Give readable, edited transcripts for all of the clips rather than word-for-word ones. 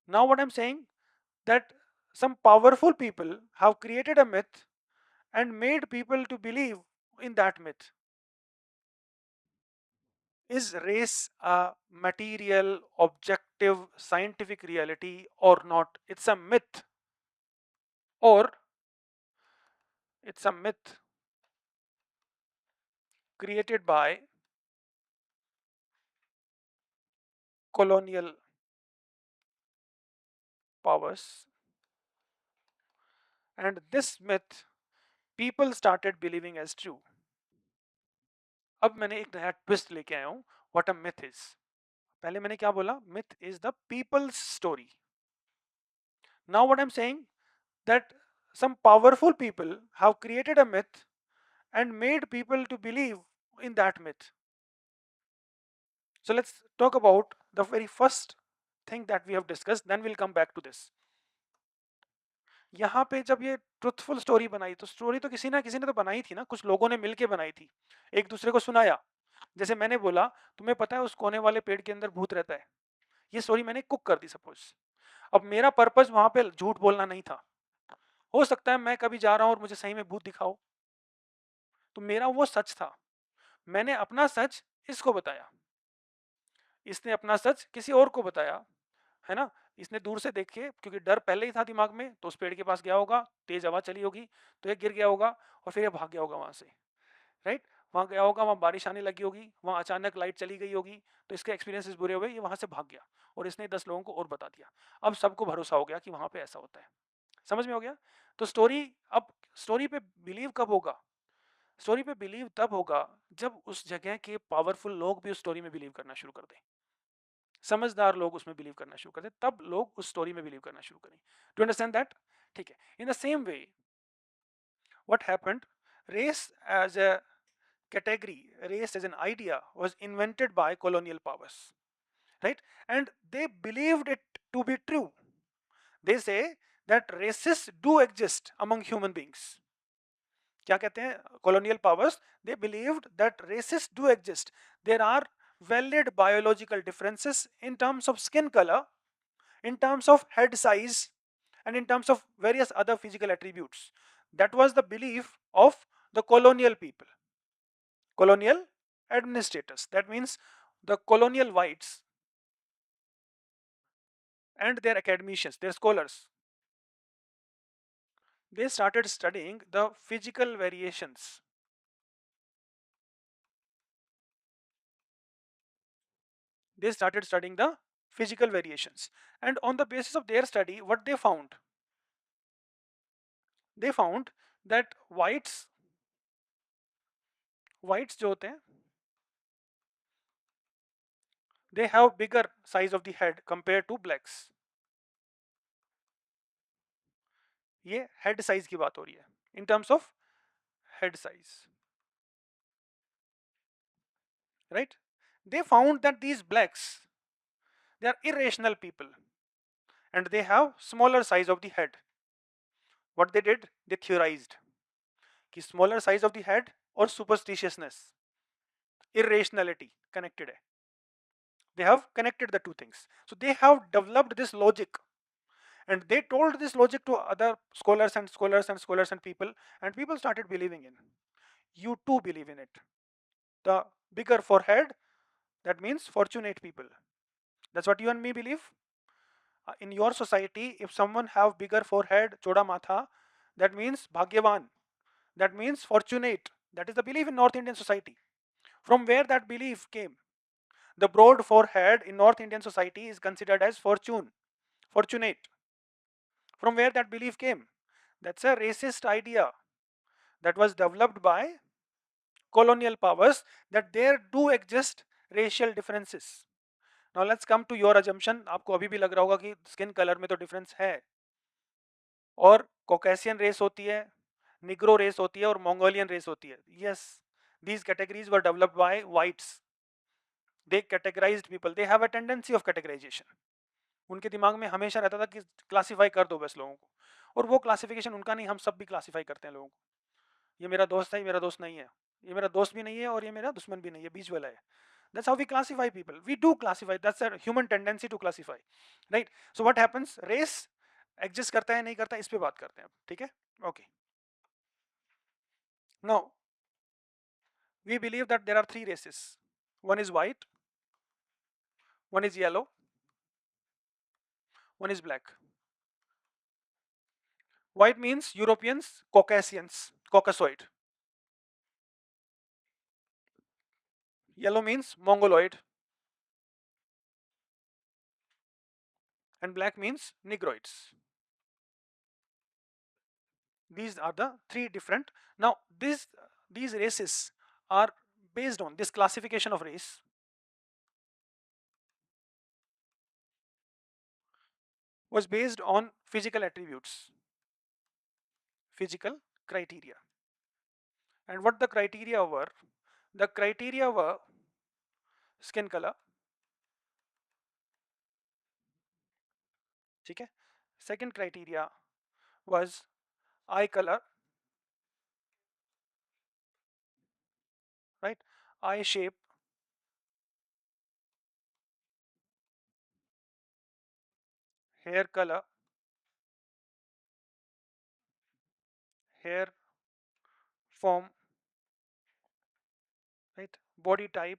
Now what I'm saying, that some powerful people have created a myth and made people to believe in that myth. Is race a material, objective, scientific reality or not? It's a myth, or it's a myth created by colonial powers, and this myth people started believing as true. अब मैंने एक नया twist लेके आया हूं, what a myth is. पहले मैंने क्या बोला, myth is the people's story. Now what I am saying, that some powerful people have created a myth and made people to believe in that myth. So let's talk about the very first thing that we have discussed, then we'll come back to this. यहाँ पे जब ये truthful story बनाई, तो story तो किसी ना किसी ने तो बनाई थी ना, कुछ लोगों ने मिलके बनाई थी, एक दूसरे को सुनाया. जैसे मैंने बोला, तुम्हें पता है उस कोने वाले पेड़ के अंदर भूत रहता है, ये स्टोरी मैंने कुक कर दी सपोज. अब मेरा पर्पस वहां पे झूठ बोलना नहीं था. हो सकता है मैं कभी जा रहा हूं और मुझे सही में भूत दिखाओ, तो मेरा वो सच था. मैंने अपना सच इसको बताया, इसने अपना सच किसी और को बताया, है ना. इसने दूर से देखे, क्योंकि डर पहले ही था दिमाग में, तो उस पेड़ के पास गया होगा, तेज हवा चली होगी, तो ये गिर गया होगा और फिर ये भाग गया होगा वहां से, राइट. वहां गया होगा, वहां बारिश आने लगी होगी, वहां अचानक लाइट चली गई होगी, तो इसके एक्सपीरियंसेस बुरे हुए, ये वहां से भाग गया और इसने 10 लोगों को और बता दिया. अब सबको भरोसा हो गया कि वहां पे ऐसा होता है. समझ में हो गया. तो स्टोरी, अब स्टोरी पे बिलीव कब होगा, स्टोरी पे बिलीव तब होगा जब उस जगह के पावरफुल लोग भी उस स्टोरी में बिलीव करना शुरू कर दें, समझदार लोग उसमें बिलीव करना शुरू कर दें, तब लोग उस स्टोरी में बिलीव करना शुरू करें. To understand that. ठीक है. In the same way, what happened, race as a category, race as an idea was invented by colonial powers, right? And they believed it to be true. They say that races do exist among human beings. क्या कहते हैं colonial powers? They believed that races do exist. There are valid biological differences in terms of skin color, in terms of head size, and in terms of various other physical attributes. That was the belief of the colonial people, colonial administrators. That means the colonial whites and their academicians, their scholars, they started studying the physical variations. They started studying the physical variations. And on the basis of their study, what they found? They found that whites जो होते हैं, they have bigger size of the head compared to blacks. ये head size की बात हो रही है, in terms of head size, right? They found that these blacks, they are irrational people and they have smaller size of the head. What they did, they theorized कि smaller size of the head और superstitiousness, irrationality connected है. They have connected the two things. So they have developed this logic and they told this logic to other scholars and scholars and scholars and people started believing in. You too believe in it. The bigger forehead, that means fortunate people. That's what you and me believe. In your society, if someone have bigger forehead, choda matha, that means bhagyavan, that means fortunate. That is the belief in North Indian society. From where that belief came? The broad forehead in North Indian society is considered as fortunate. From where that belief came? That's a racist idea that was developed by colonial powers, that there do exist racial differences. Now let's come to your assumption. आपको अभी भी लग रहा होगा कि skin colour में तो difference है, और कॉकेशियन रेस होती है, निग्रो रेस होती है और मंगोलियन रेस होती है. Yes, these categories were developed by whites. They categorized people. They have a tendency of categorization. उनके दिमाग में हमेशा रहता था कि क्लासिफाई कर दो बस लोगों को, और वो क्लासिफिकेशन उनका नहीं, हम सब भी क्लासिफाई करते हैं लोगों को. ये मेरा दोस्त है, ये मेरा दोस्त नहीं है, ये मेरा दोस्त भी नहीं है और ये मेरा दुश्मन भी नहीं है, बीच वाला है. That's how we classify people. We do classify. That's a human tendency to classify, right? So what happens? Race exist करता है नहीं करता इस पे बात करते हैं, ठीक है? Okay. Now we believe that there are three races. One is white, one is yellow, one is black. White means Europeans, Caucasians, Caucasoid. Yellow means Mongoloid, and black means Negroids. These are the three different. Now these races are based on this classification of race was based on physical attributes, physical criteria. And what the criteria were? The criteria were skin color, ठीक है? Second criteria was eye color, right? Eye shape, hair color, hair form, right? Body type,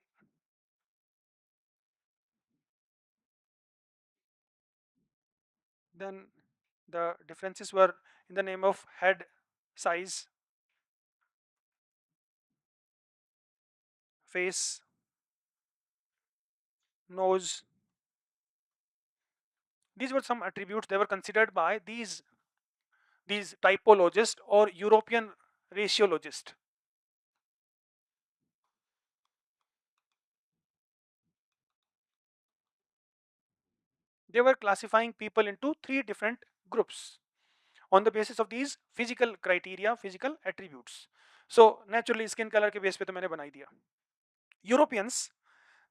then the differences were in the name of head size, face, nose. These were some attributes they were considered by these typologists or European raciologists. They were classifying people into three different groups on the basis of these physical criteria, physical attributes. So naturally skin color के base पे तो मैंने बनाई दिया. Europeans,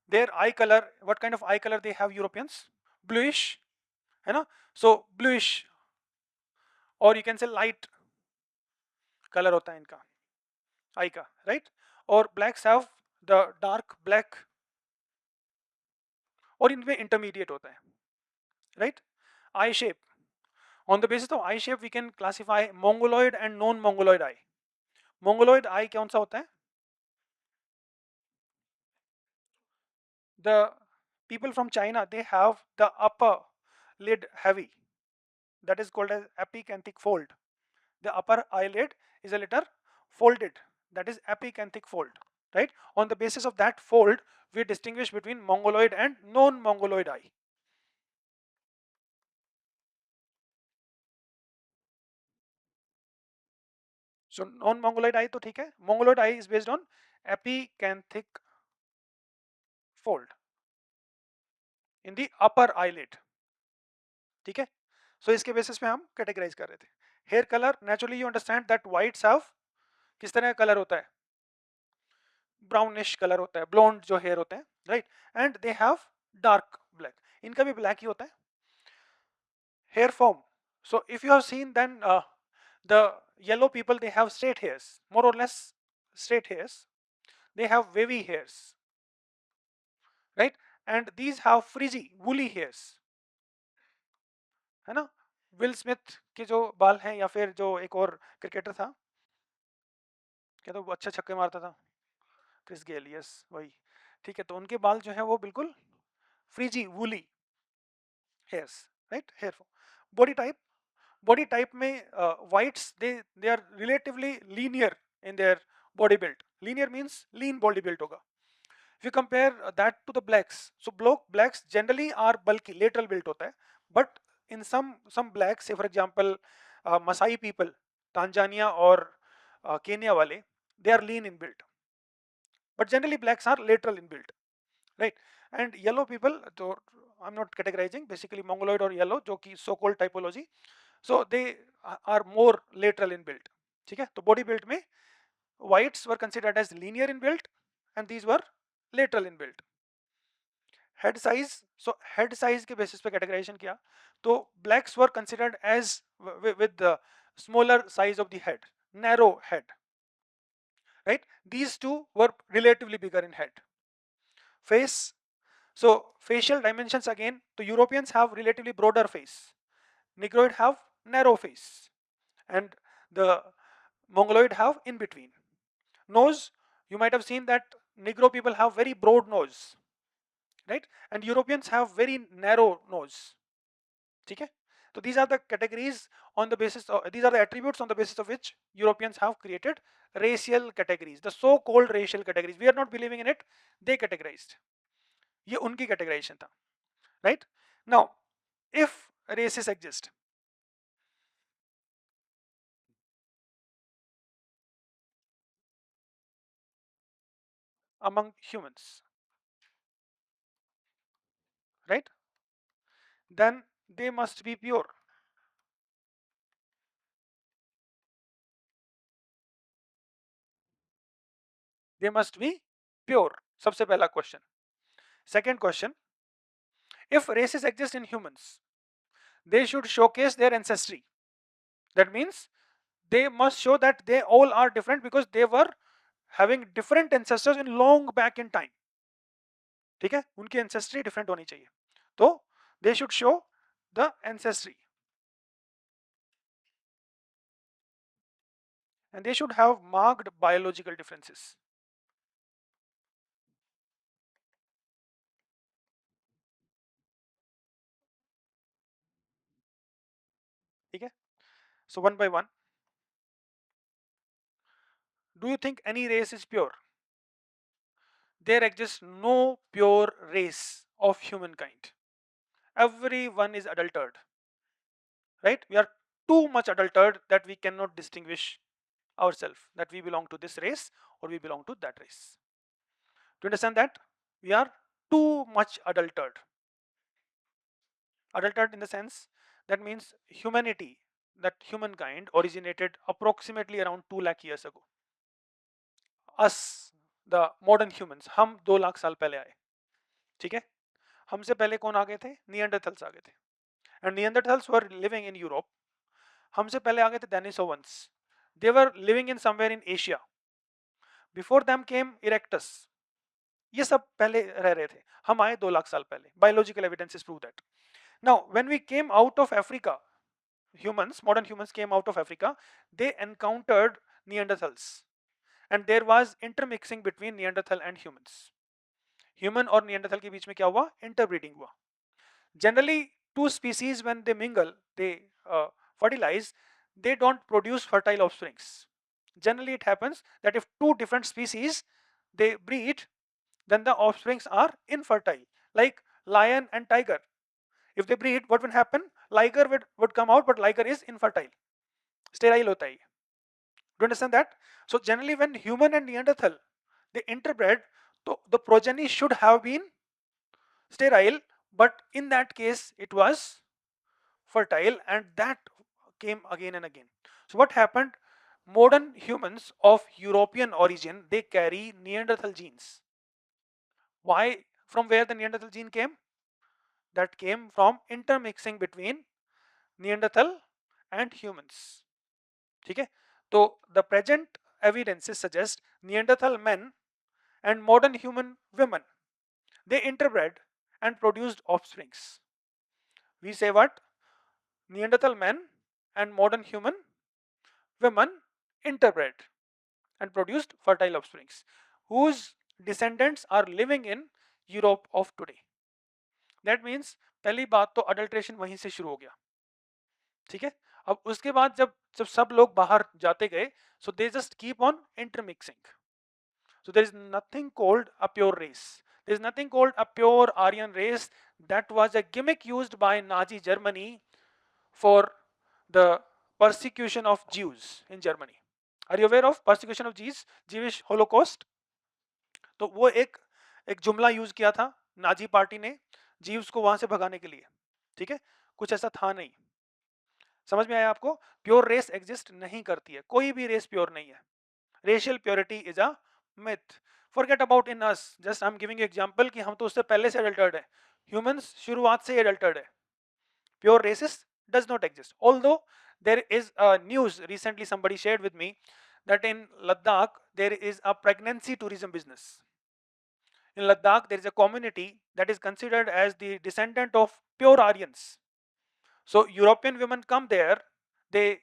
their eye color, what kind of eye color they have Europeans? Bluish, है ना? So bluish, or you can say light color होता है इनका eye का, right? और blacks have the dark black, और इनमें intermediate होता है, right? Eye shape, on the basis of eye shape we can classify mongoloid and non-mongoloid eye. Mongoloid eye कौन सा होता है? The people from China, they have the upper lid heavy, that is called as epicanthic fold. The upper eyelid is a little folded, that is epicanthic fold, right? On the basis of that fold we distinguish between mongoloid and non-mongoloid eye. So non-mongoloid eye तो ठीक है, mongoloid eye is based on epicanthic fold in the upper eyelid, ठीक है? So इसके basis पे हम categorize कर रहे थे. Hair color, naturally you understand that whites have किस तरह का कलर होता है? ब्राउनिश कलर होता है, ब्लोंड जो हेयर होते हैं, right? And they have dark black, इनका भी ब्लैक ही होता है. Hair form, so if you have seen then the yellow people, they have straight hairs, more or less straight hairs. They have wavy hairs, right? And these have frizzy woolly hairs, है ना? Will Smith के जो बाल हैं, या फिर जो एक और क्रिकेटर था, क्या तो अच्छा छक्के मारता था, क्रिस गेल, यस वही, ठीक है? तो उनके बाल जो है वो बिल्कुल frizzy woolly hairs, right? Hair form. Body type, body type में whites, they are relatively linear in their body build. Linear means lean body build होगा. If you compare that to the blacks, so blacks generally are bulky, lateral built होता है, but in some blacks, say for example Masai people, Tanzania or Kenya वाले, they are lean in build, but generally blacks are lateral in build, right? And yellow people, so I'm not categorizing, basically mongoloid or yellow, जो कि so called typology, so they are more lateral in build, ठीक है? तो body build में whites were considered as linear in build and these were lateral in build. Head size, so head size के basis पे categorization किया, तो blacks were considered as with the smaller size of the head, narrow head, right? These two were relatively bigger in head. face. So facial dimensions again, the Europeans have relatively broader face, Negroid have narrow face, and the Mongoloid have in between. Nose, you might have seen that Negro people have very broad nose, right? And Europeans have very narrow nose. Okay? So these are the categories on the basis of, these are the attributes on the basis of which Europeans have created racial categories, the so-called racial categories. We are not believing in it, they categorized. ये उनकी categorization था, right? Now, if races exist among humans, right? Then they must be pure. They must be pure. सबसे पहला question. Second question, if races exist in humans, they should showcase their ancestry. That means they must show that they all are different because they were having different ancestors in long back in time. ठीक है, उनकी ancestry different होनी चाहिए. तो they should show the ancestry and they should have marked biological differences. ठीक है. So one by one, do you think any race is pure? There exists no pure race of humankind. Everyone is adulterated, right? We are too much adulterated that we cannot distinguish ourselves that we belong to this race or we belong to that race. Do you understand that? We are too much adulterated. Adulterated in the sense that means humanity, that humankind originated approximately around 2 lakh years ago. Us, the modern humans, हम 2 लाख साल पहले आए. ठीक है. हमसे पहले कौन आ गए थे? नियंडरथल्स आ गए थे. And Neanderthals were living in Europe. हमसे पहले आ गए थे Denisovans. They were living in somewhere in Asia. Before them came Erectus. ये सब पहले रह रहे थे. हम आए 2 लाख साल पहले. Biological evidences prove that. Now, when we came out of Africa, humans, modern humans came out of Africa, they encountered Neanderthals. And there was intermixing between Neanderthal and humans. Human और Neanderthal के बीच में क्या हुआ? Interbreeding हुआ. Generally, two species when they mingle, they fertilize, they don't produce fertile offsprings. Generally, it happens that if two different species they breed, then the offsprings are infertile. Like lion and tiger. If they breed, what will happen? Liger would come out, but liger is infertile. Sterile hota hai. Do you understand that? So generally, when human and Neanderthal they interbred, so the progeny should have been sterile, but in that case it was fertile, and that came again and again. So what happened? Modern humans of European origin, they carry Neanderthal genes. Why? From where the Neanderthal gene came? That came from intermixing between Neanderthal and humans. Okay? So the present evidences suggest Neanderthal men and modern human women, they interbred and produced offsprings. We say what? Neanderthal men and modern human women interbred and produced fertile offsprings whose descendants are living in Europe of today. That means पहली बात तो adulteration वहीं से शुरू हो गया. ठीक है. अब उसके बाद जब जब सब लोग बाहर जाते गए, so they just keep on intermixing. So there is nothing called a pure race. There is nothing called a pure Aryan race. That was a gimmick used by Nazi Germany for the persecution of Jews in Germany. Are you aware of persecution of Jews, Jewish Holocaust? तो वो एक जुमला use किया था Nazi party ने जीव्स को वहां से भगाने के लिए. ठीक है, कुछ ऐसा था नहीं. समझ में आया आपको? प्योर रेस एग्जिस्ट नहीं करती है, कोई भी रेस प्योर नहीं है. Racial purity is a myth. Forget about in us, just I am giving you example कि हम तो उससे पहले से एडल्टर्ड है. ह्यूमंस शुरुआत से एडल्टर्ड है. Pure races does not exist. Although there is a news recently somebody shared with me that in Ladakh there is a pregnancy tourism business. In Ladakh, there is a community that is considered as the descendant of pure Aryans. So European women come there, they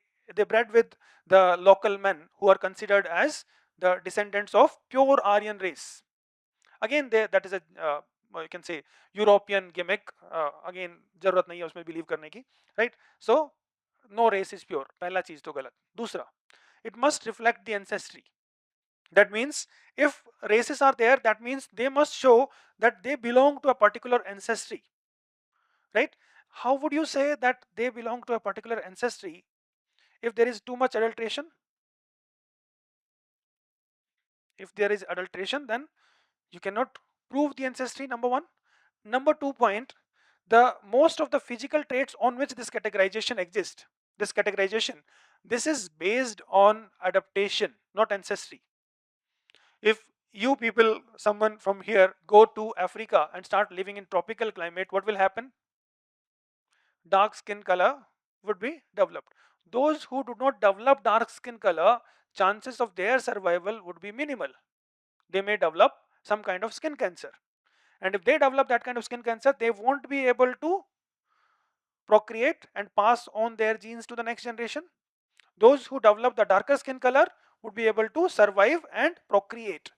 bred with the local men who are considered as the descendants of pure Aryan race. Again, that is a you can say European gimmick. Again, जरूरत नहीं है उसमें believe करने की, right? So no race is pure. पहला चीज तो गलत. दूसरा, it must reflect the ancestry. That means if races are there, that means they must show that they belong to a particular ancestry, right? How would you say that they belong to a particular ancestry if there is too much adulteration? If there is adulteration, then you cannot prove the ancestry, number one. Number two point, the most of the physical traits on which this categorization exists, this is based on adaptation, not ancestry. If you people, someone from here, go to Africa and start living in tropical climate, what will happen? Dark skin color would be developed. Those who do not develop dark skin color, chances of their survival would be minimal. They may develop some kind of skin cancer. And if they develop that kind of skin cancer, they won't be able to procreate and pass on their genes to the next generation. Those who develop the darker skin color would be able to survive and procreate.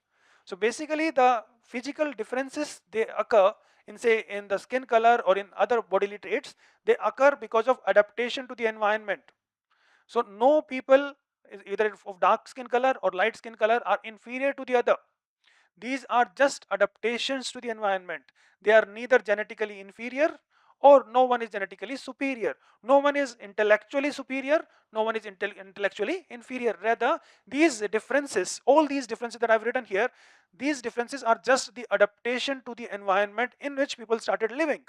So basically the physical differences, they occur in, say, in the skin color or in other bodily traits, they occur because of adaptation to the environment. So no people either of dark skin color or light skin color are inferior to the other. These are just adaptations to the environment. They are neither genetically inferior or no one is genetically superior. No one is intellectually superior, no one is intellectually inferior. Rather, these differences, all these differences that I've written here, these differences are just the adaptation to the environment in which people started living.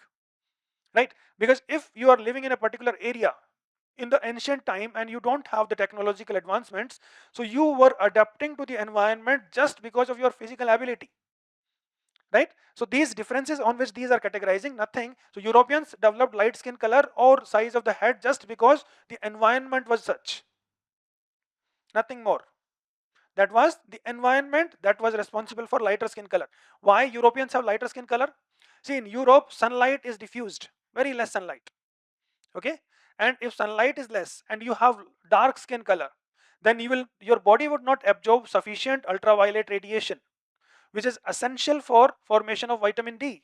Right? Because if you are living in a particular area in the ancient time and you don't have the technological advancements, so you were adapting to the environment just because of your physical ability, right? So these differences on which these are categorizing, nothing. So Europeans developed light skin color or size of the head just because the environment was such, nothing more. That was the environment that was responsible for lighter skin color. Why Europeans have lighter skin color? See, in Europe sunlight is diffused, very less sunlight, okay? And if sunlight is less and you have dark skin color, then your body would not absorb sufficient ultraviolet radiation, which is essential for formation of vitamin D.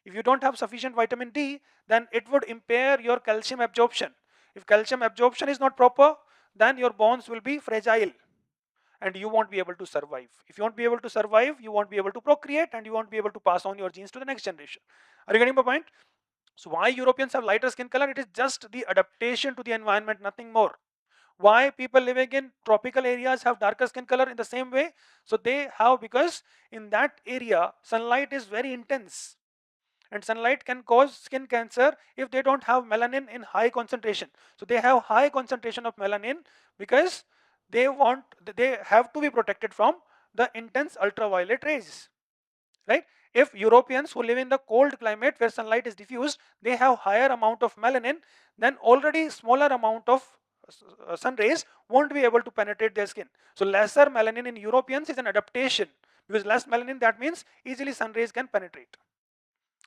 If you don't have sufficient vitamin D, then it would impair your calcium absorption. If calcium absorption is not proper, then your bones will be fragile and you won't be able to survive. If you won't be able to survive, you won't be able to procreate and you won't be able to pass on your genes to the next generation. Are you getting my point? So why Europeans have lighter skin color? It is just the adaptation to the environment, nothing more. Why people living in tropical areas have darker skin color in the same way? So they have, because in that area sunlight is very intense and sunlight can cause skin cancer if they don't have melanin in high concentration. So they have high concentration of melanin because they have to be protected from the intense ultraviolet rays, right? If Europeans who live in the cold climate where sunlight is diffused, they have higher amount of melanin, then already smaller amount of sun rays won't be able to penetrate their skin. So lesser melanin in Europeans is an adaptation, because less melanin, that means easily sun rays can penetrate.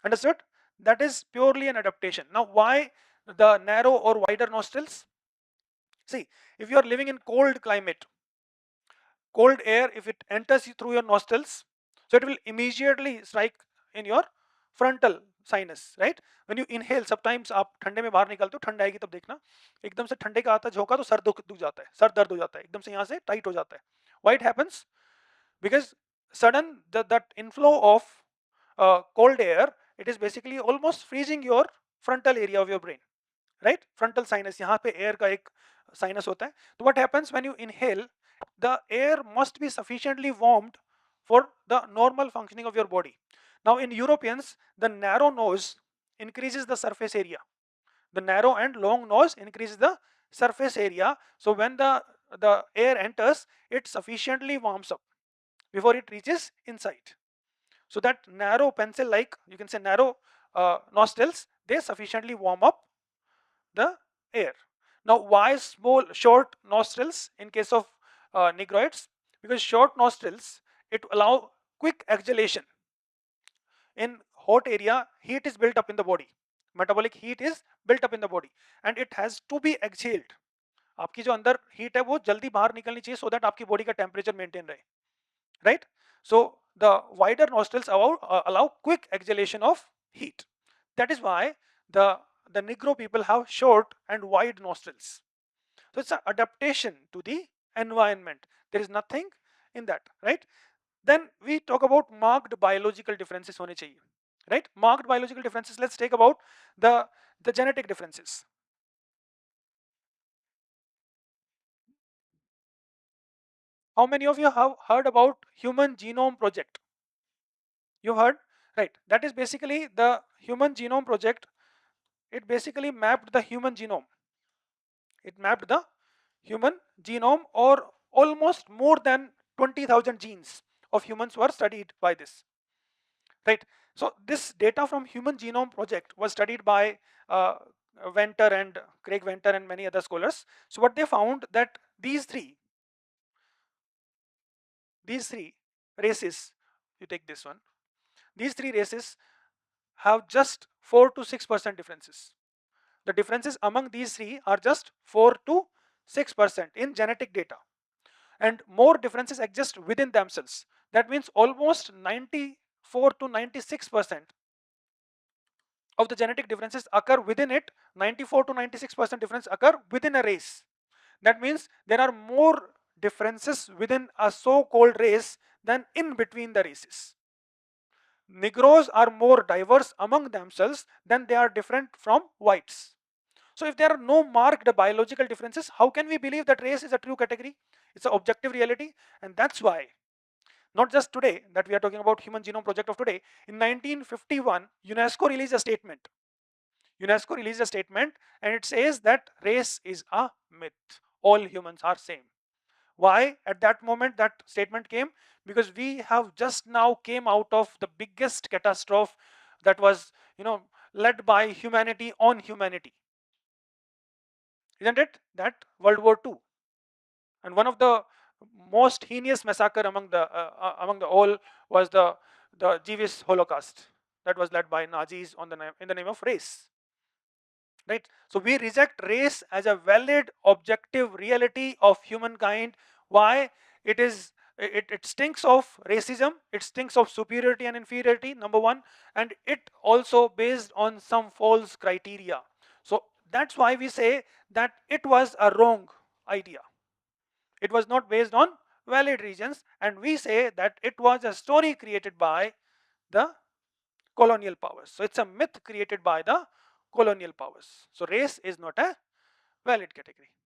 Understood? That is purely an adaptation. Now why the narrow or wider nostrils? See, if you are living in cold climate, cold air, if it enters through your nostrils, so it will immediately strike in your frontal sinus, right? When you inhale, sometimes आप ठंडे में बाहर निकलते हो, ठंड आएगी तब देखना, एकदम से ठंडे का आता झोंका तो सर दुख जाता है, सर दर्द हो जाता है, एकदम से यहाँ से टाइट हो जाता है. Why it happens? Because sudden that inflow of cold air, it is basically almost freezing your frontal area of your brain, right? Frontal sinus, यहाँ पे air का एक sinus होता है. So what happens when you inhale? The air must be sufficiently warmed for the normal functioning of your body. Now in Europeans, the narrow nose increases the surface area. The narrow and long nose increases the surface area. So when the air enters, it sufficiently warms up before it reaches inside. So that narrow pencil like, you can say narrow nostrils, they sufficiently warm up the air. Now why short nostrils in case of negroids? Because short nostrils, it allow quick exhalation. in hot area, heat is built up in the body, metabolic heat is built up in the body, and it has to be exhaled. आपकी जो अंदर heat है वो जल्दी बाहर निकलनी चाहिए so that आपकी बॉडी का टेम्परेचर मेंटेन रहे, right? So the wider nostrils allow quick exhalation of heat. That is why the Negro people have short and wide nostrils. So it's an adaptation to the environment. There is nothing in that, right? Then we talk about marked biological differences hone chahiye, right? Marked biological differences. Let's take about the genetic differences. How many of you have heard about Human Genome Project? You heard, right? That is basically the Human Genome Project. It basically mapped the human genome. It mapped the human genome, or almost more than 20,000 genes of humans were studied by this, right? So this data from Human Genome Project was studied by uh, Venter and Craig Venter and many other scholars. So what they found, that these three races, you take this one, these three races have just 4 to 6% differences. The differences among these three are just 4 to 6% in genetic data, and more differences exist within themselves. That means almost 94 to 96% of the genetic differences occur within it. 94 to 96% difference occur within a race. That means there are more differences within a so-called race than in between the races. Negroes are more diverse among themselves than they are different from whites. So if there are no marked biological differences, how can we believe that race is a true category? It's an objective reality, and that's why, not just today that we are talking about Human Genome Project of today, in 1951, UNESCO released a statement. UNESCO released a statement, and it says that race is a myth. All humans are same. Why at that moment that statement came? Because we have just now came out of the biggest catastrophe that was, led by humanity on humanity, isn't it? That World War II, and one of the most heinous massacre among the all was the Jewish Holocaust that was led by Nazis in the name of race, right? So we reject race as a valid objective reality of humankind. Why? It stinks of racism, it stinks of superiority and inferiority, number one, and it also based on some false criteria. So that's why we say that it was a wrong idea. It was not based on valid reasons, and we say that it was a story created by the colonial powers. So it's a myth created by the colonial powers. So race is not a valid category.